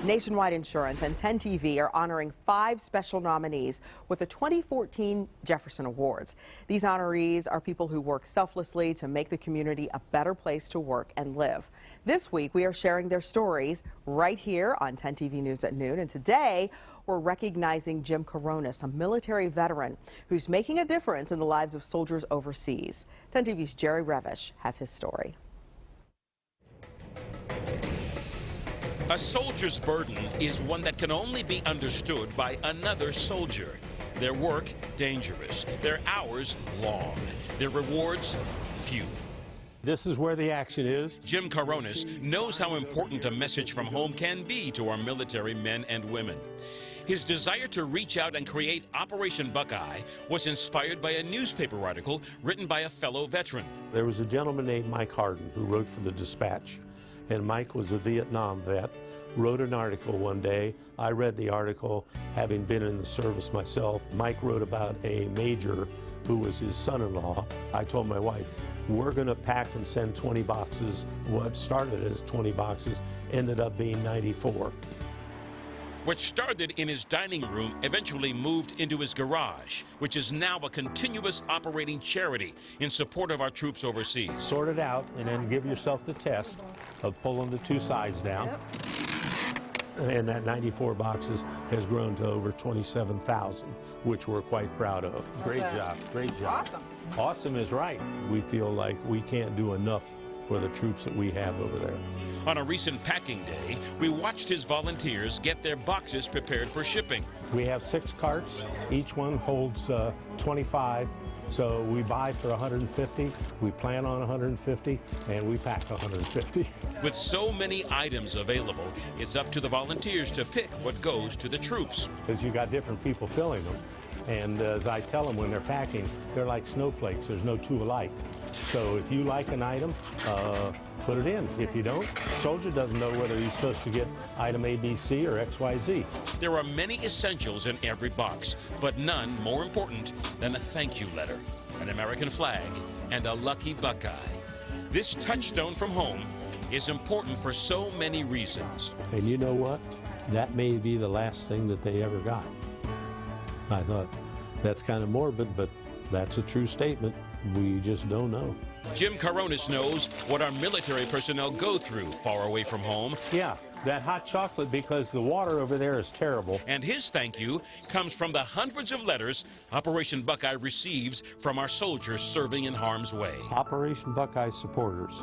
Nationwide Insurance and 10 TV are honoring 5 special nominees with the 2014 Jefferson Awards. These honorees are people who work selflessly to make the community a better place to work and live. This week, we are sharing their stories right here on 10 TV News at noon. And today, we're recognizing Jim Coronis, a military veteran who's making a difference in the lives of soldiers overseas. 10 TV's Jerry Revish has his story. A soldier's burden is one that can only be understood by another soldier. Their work, dangerous. Their hours, long. Their rewards, few. This is where the action is. Jim Coronis knows how important a message from home can be to our military men and women. His desire to reach out and create Operation Buckeye was inspired by a newspaper article written by a fellow veteran. There was a gentleman named Mike Harden who wrote for the Dispatch. And Mike was a Vietnam vet, wrote an article one day. I read the article, having been in the service myself. Mike wrote about a major who was his son-in-law. I told my wife, we're going to pack and send 20 boxes. What started as 20 boxes ended up being 94. What started in his dining room eventually moved into his garage, which is now a continuous operating charity in support of our troops overseas. Sort it out and then give yourself the test of pulling the 2 sides down. Yep. And that 94 boxes has grown to over 27,000, which we're quite proud of. Great job, great job. Awesome. Awesome is right. We feel like we can't do enough for the troops that we have over there. On a recent packing day, we watched his volunteers get their boxes prepared for shipping. We have 6 carts. Each one holds 25. So we buy for 150, we plan on 150, and we pack 150. With so many items available, it's up to the volunteers to pick what goes to the troops. Because you got different people filling them. And as I tell them when they're packing, they're like snowflakes. There's no 2 alike. So if you like an item, put it in. If you don't, the soldier doesn't know whether he's supposed to get item A, B, C, or X, Y, Z. There are many essentials in every box, but none more important than a thank you letter, an American flag, and a lucky Buckeye. This touchstone from home is important for so many reasons. And you know what? That may be the last thing that they ever got. I thought, that's kind of morbid, but that's a true statement. We just don't know. Jim Coronis knows what our military personnel go through far away from home. Yeah, that hot chocolate, because the water over there is terrible. And his thank you comes from the hundreds of letters Operation Buckeye receives from our soldiers serving in harm's way. Operation Buckeye supporters,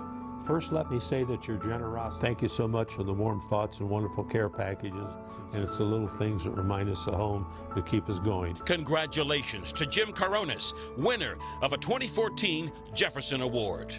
first let me say that your generosity. Thank you so much for the warm thoughts and wonderful care packages. And it's the little things that remind us of home that keep us going. Congratulations to Jim Coronis, winner of a 2014 Jefferson Award.